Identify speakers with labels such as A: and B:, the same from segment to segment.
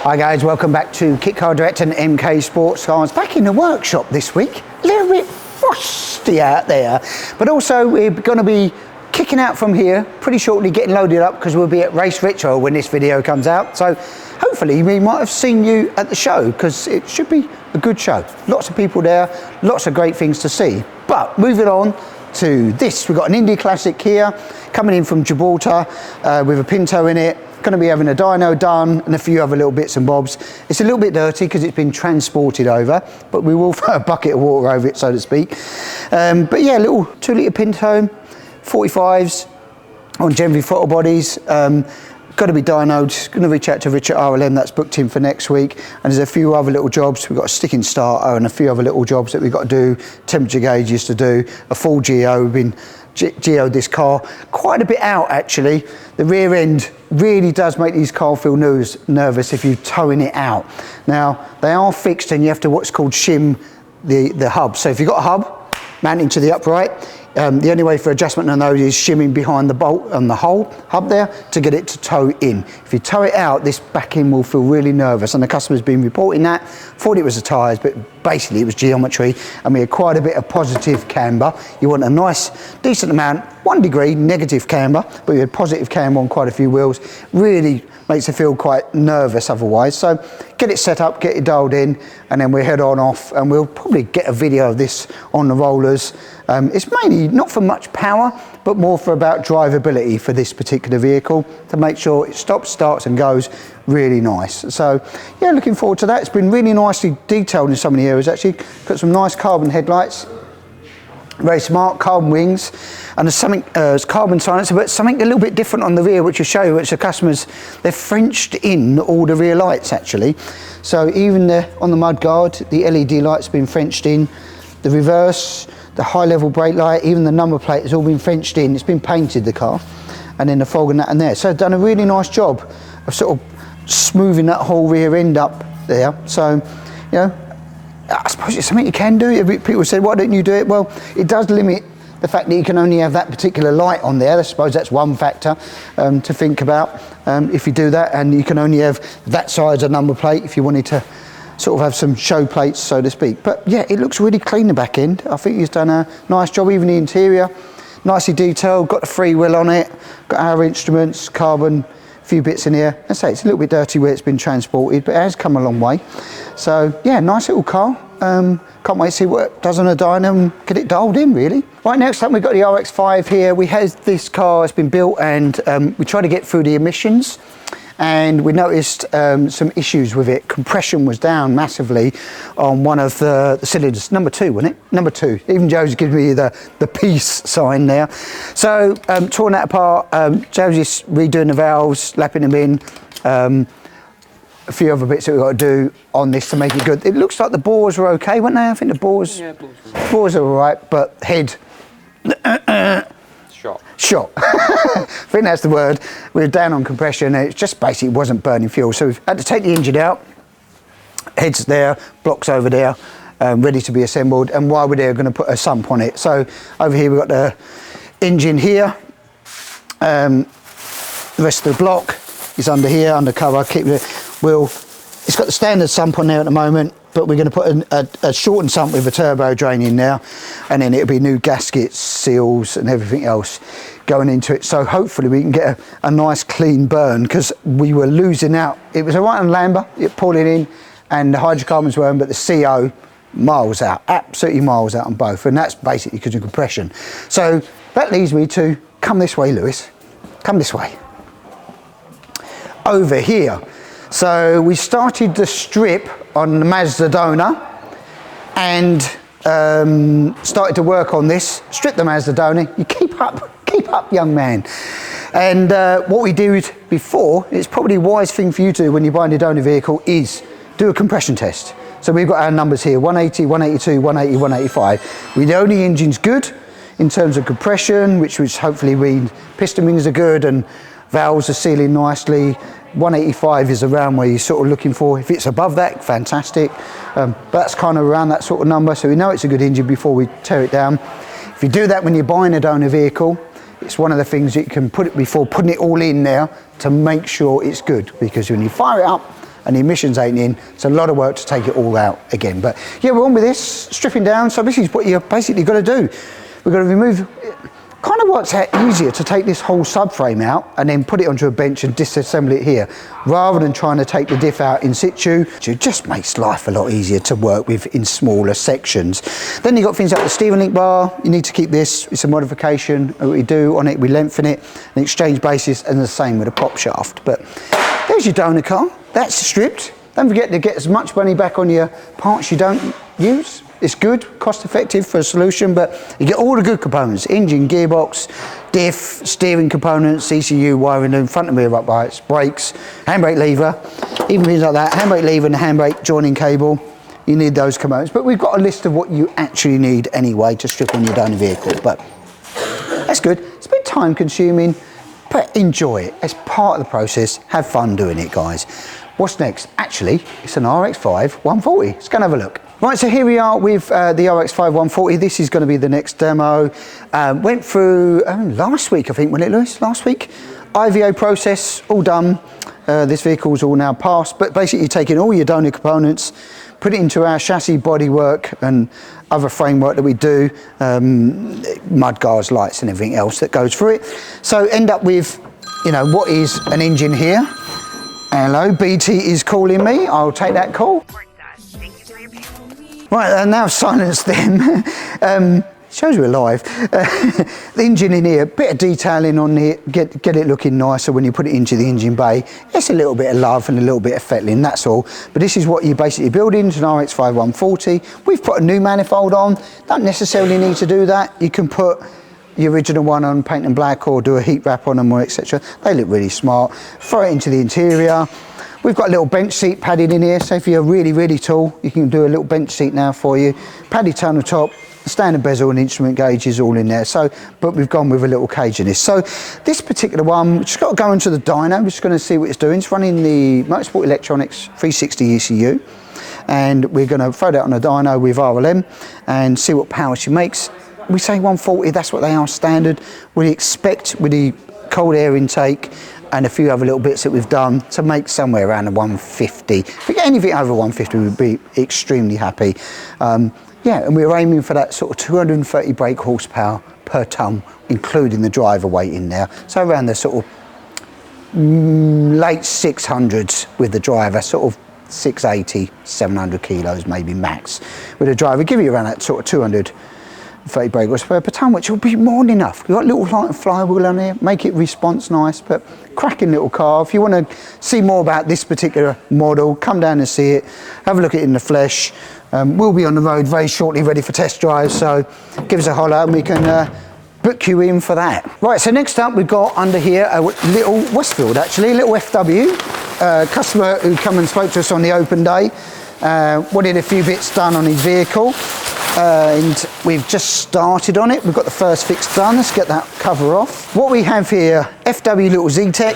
A: Hi guys, welcome back to Kit Car Direct and MK Sportscars. Back in the workshop this week. A little bit frosty out there, but also we're going to be kicking out from here pretty shortly, getting loaded up because we'll be at Race Retro when this video comes out. So hopefully we might have seen you at the show because it should be a good show. Lots of people there, lots of great things to see. But moving on to this, we've got an Indy Classic here coming in from Gibraltar with a Pinto in it. Going to be having a dyno done and a few other little bits and bobs. It's a little bit dirty because it's been transported over, but we will throw a bucket of water over it, so to speak. But yeah, little 2 litre Pinto, 45s on Genvi throttle bodies. Got to be dynoed. Going to reach out to Richard RLM, that's booked in for next week. And there's a few other little jobs. We've got a sticking starter and a few other little jobs that we've got to do. Temperature gauges to do, a full geo. We've been geoed this car quite a bit out actually. The rear end really does make these cars feel nervous if you're towing it out. Now they are fixed and you have to what's called shim the hub. So if you've got a hub mounting to the upright, the only way for adjustment on those is shimming behind the bolt on the hole hub there to get it to tow in. If you tow it out, this back end will feel really nervous, and the customer's been reporting that. Thought it was the tyres, but basically it was geometry, and we had quite a bit of positive camber. You want a nice, decent amount, 1 degree negative camber, but we had positive camber on quite a few wheels. Really makes it feel quite nervous otherwise. So get it set up, get it dialed in, and then we'll head on off, and we'll probably get a video of this on the rollers. It's mainly not for much power, but more for about drivability for this particular vehicle to make sure it stops, starts and goes really nice. So yeah, looking forward to that. It's been really nicely detailed in some of the areas actually. Got some nice carbon headlights, very smart carbon wings, and there's something carbon silencer, but something a little bit different on the rear, which will show you, which the customers, they've Frenched in all the rear lights actually. So even on the mudguard, the LED light's been Frenched in, the reverse, the high level brake light, even the number plate has all been Frenched in. It's been painted, the car, and then the fog and that and there. So done a really nice job of sort of smoothing that whole rear end up there. So, you know, I suppose it's something you can do. People say, why don't you do it? Well, it does limit the fact that you can only have that particular light on there. I suppose that's one factor to think about if you do that, and you can only have that size of number plate if you wanted to sort of have some show plates, so to speak. But yeah, it looks really clean, the back end. I think he's done a nice job, even the interior, nicely detailed, got the freewheel on it, got our instruments, carbon, a few bits in here. I say it's a little bit dirty where it's been transported, but it has come a long way. So yeah, nice little car. Can't wait to see what it does on a dyno and get it dialed in really. Right, next up we've got the RX-5 here. We had this car, it's been built, and we tried to get through the emissions, and we noticed some issues with it. Compression was down massively on one of the cylinders. Number 2, wasn't it? Number 2. Even Joe's giving me the peace sign there. So torn that apart. Joe's just redoing the valves, lapping them in. A few other bits that we've got to do on this to make it good. It looks like the bores were okay, weren't they? I think the bores, yeah, bores are all right, but head shot. I think that's the word. We were down on compression, and it just basically wasn't burning fuel. So we've had to take the engine out. Heads there, blocks over there, ready to be assembled. And while we're there, we're going to put a sump on it. So over here we've got the engine here. The rest of the block is under here, under cover. It's got the standard sump on there at the moment, but we're going to put a shortened sump with a turbo drain in there, and then it'll be new gaskets, seals and everything else going into it. So hopefully we can get a nice clean burn, because we were losing out. It was all right on Lamber, it pulled it in, and the hydrocarbons weren't, but the CO miles out, absolutely miles out on both, and that's basically because of compression. So that leads me to, come this way Lewis, come this way. Over here. So we started the strip on the Mazda donor and started to work on this. Strip the Mazda donor. You keep up, young man. And what we did before, it's probably a wise thing for you to do when you're buying a donor vehicle, is do a compression test. So we've got our numbers here, 180, 182, 180, 185. We know the engine's good in terms of compression, which hopefully means piston rings are good and valves are sealing nicely. 185 is around where you're sort of looking for. If it's above that, fantastic. But that's kind of around that sort of number, so we know it's a good engine before we tear it down. If you do that when you're buying a donor vehicle, it's one of the things that you can put it before putting it all in there to make sure it's good, because when you fire it up and the emissions ain't in. It's a lot of work to take it all out again. But yeah, we're on with this, stripping down. So this is what you're basically got to do. We're going to remove, kind of works out easier to take this whole subframe out and then put it onto a bench and disassemble it here, rather than trying to take the diff out in situ. It just makes life a lot easier to work with in smaller sections. Then you've got things like the steering link bar. You need to keep this. It's a modification. What we do on it, we lengthen it on exchange basis, and the same with a prop shaft. But there's your donor car. That's stripped. Don't forget to get as much money back on your parts you don't use. It's good, cost effective for a solution, but you get all the good components: engine, gearbox, diff, steering components, ECU, wiring loom, front and rear uprights, brakes, handbrake lever, even things like that, handbrake lever and the handbrake joining cable. You need those components, but we've got a list of what you actually need anyway to strip on your donor vehicle. But that's good. It's a bit time consuming, but enjoy it. It's part of the process. Have fun doing it, guys. What's next? Actually, it's an RX-5 140. Let's go and have a look. Right, so here we are with the RX-5 140. This is going to be the next demo. Went through last week, I think, wasn't it, Lewis? Last week? IVA process, all done. This vehicle's all now passed, but basically you're taking all your donor components, put it into our chassis bodywork and other framework that we do, mud guards, lights and everything else that goes through it. So end up with, you know, what is an engine here. Hello, BT is calling me. I'll take that call. Right, and now I've silenced them. Shows we're live. The engine in here, bit of detailing on it, get it looking nicer when you put it into the engine bay. It's a little bit of love and a little bit of fettling, that's all. But this is what you basically build into an RX-5 140. We've put a new manifold on. Don't necessarily need to do that. You can put the original one on, paint them black, or do a heat wrap on them, or etc. They look really smart. Throw it into the interior. We've got a little bench seat padded in here, so if you're really, really tall, you can do a little bench seat now for you. Padded tunnel top, standard bezel and instrument gauges all in there. So, but we've gone with a little cage in this. So this particular one, we've just got to go into the dyno. We're just going to see what it's doing. It's running the Motorsport Electronics 360 ECU. And we're going to throw that on a dyno with RLM and see what power she makes. We say 140, that's what they are standard. We expect with the cold air intake and a few other little bits that we've done to make somewhere around a 150. If we get anything over 150, we'd be extremely happy. Yeah, and we're aiming for that sort of 230 brake horsepower per tonne, including the driver weight in there. So around the sort of late 600s with the driver, sort of 680, 700 kilos maybe max. With the driver, give you around that sort of 230 brake horsepower per tonne, which will be more than enough. We've got a little light flywheel on here, make it response nice, but cracking little car. If you want to see more about this particular model, come down and see it, have a look at it in the flesh. We'll be on the road very shortly, ready for test drives, so give us a holler and we can book you in for that. Right, so next up we've got under here a little Westfield, actually, a little FW. Customer who come and spoke to us on the open day, wanted a few bits done on his vehicle. And we've just started on it. We've got the first fix done. Let's get that cover off. What we have here, FW little Z-Tech,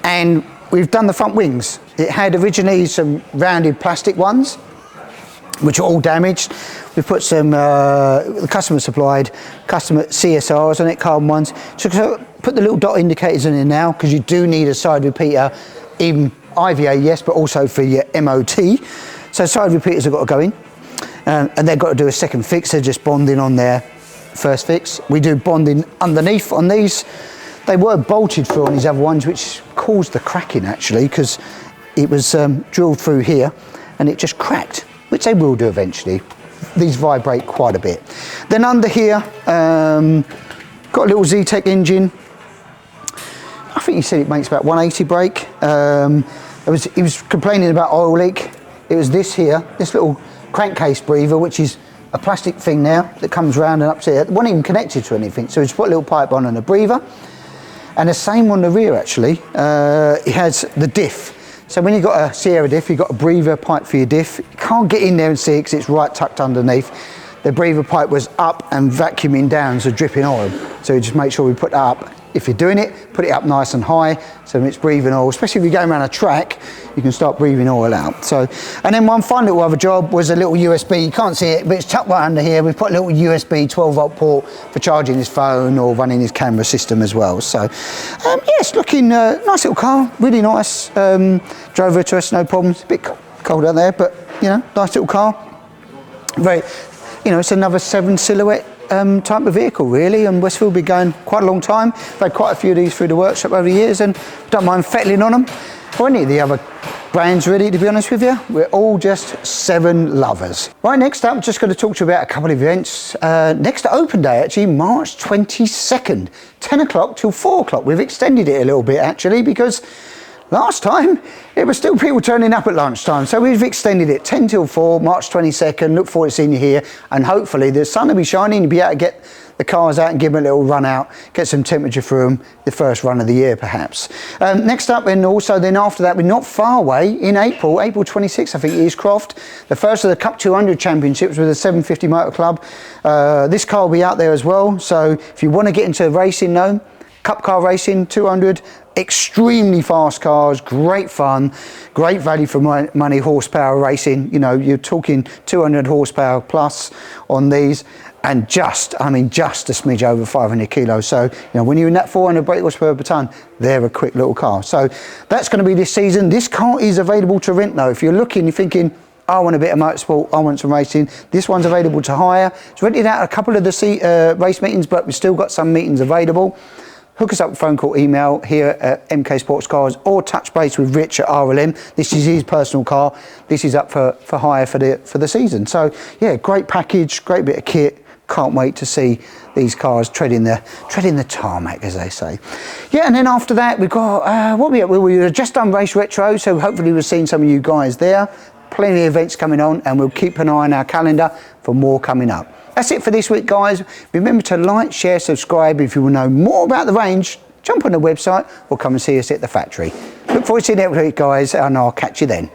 A: and we've done the front wings. It had originally some rounded plastic ones, which are all damaged. We put some, the customer supplied, customer CSRs on it, carbon ones. So put the little dot indicators in there now, because you do need a side repeater, even IVA, yes, but also for your MOT. So side repeaters have got to go in. And they've got to do a second fix. They're just bonding on their first fix. We do bonding underneath on these. They were bolted through on these other ones, which caused the cracking actually, because it was drilled through here and it just cracked, which they will do eventually. These vibrate quite a bit. Then under here, got a little Z-Tech engine. I think he said it makes about 180 brake. He was complaining about oil leak. It was this here, this little crankcase breather, which is a plastic thing now that comes round and up to it. It wasn't even connected to anything, so we just put a little pipe on and a breather. And the same on the rear actually. It has the diff. So when you've got a Sierra diff, you've got a breather pipe for your diff. You can't get in there and see it because it's right tucked underneath. The breather pipe was up and vacuuming down, so dripping oil. So we just make sure we put that up if you're doing it, put it up nice and high so it's breathing oil, especially if you're going around a track, you can start breathing oil out. So, and then one fun little other job was a little USB. You can't see it, but it's tucked right under here. We've put a little USB 12-volt port for charging his phone or running his camera system as well. So, yes, looking nice little car, really nice. Drove her to us, no problems. A bit cold out there, but you know, nice little car. Very, you know, it's another 7 silhouette type of vehicle really, and Westfield been going quite a long time. I've had quite a few of these through the workshop over the years and don't mind fettling on them or any of the other brands really, to be honest with you. We're all just 7 lovers. Right, next up, I'm just going to talk to you about a couple of events. Next open day actually, March 22nd, 10 o'clock till 4 o'clock. We've extended it a little bit actually because last time it was still people turning up at lunchtime, so we've extended it 10 till 4, March 22nd. Look forward to seeing you here, and hopefully the sun will be shining. You'll be able to get the cars out and give them a little run out, get some temperature through them, the first run of the year perhaps. Next up, and also then after that, we're not far away in April 26th, I think it is, Croft, the first of the Cup 200 championships with the 750 Motor Club. This car will be out there as well, so if you want to get into racing though, Cup car racing, 200, extremely fast cars, great fun, great value for money, horsepower racing. You know, you're talking 200 horsepower plus on these, and just a smidge over 500 kilos. So, you know, when you're in that 400 brake horsepower per tonne, they're a quick little car. So that's going to be this season. This car is available to rent though. If you're looking, you're thinking, I want a bit of motorsport, I want some racing, this one's available to hire. It's rented out a couple of the race meetings, but we've still got some meetings available. Hook us up with phone call, email here at MK Sportscars, or touch base with Rich at RLM. This is his personal car. This is up for hire for the season. So yeah, great package, great bit of kit. Can't wait to see these cars treading the tarmac, as they say. Yeah, and then after that we've got we've just done Race Retro, so hopefully we've seen some of you guys there. Plenty of events coming on, and we'll keep an eye on our calendar for more coming up. That's it for this week, guys. Remember to like, share, subscribe. If you want to know more about the range, jump on the website or come and see us at the factory. Look forward to seeing you next week, guys, and I'll catch you then.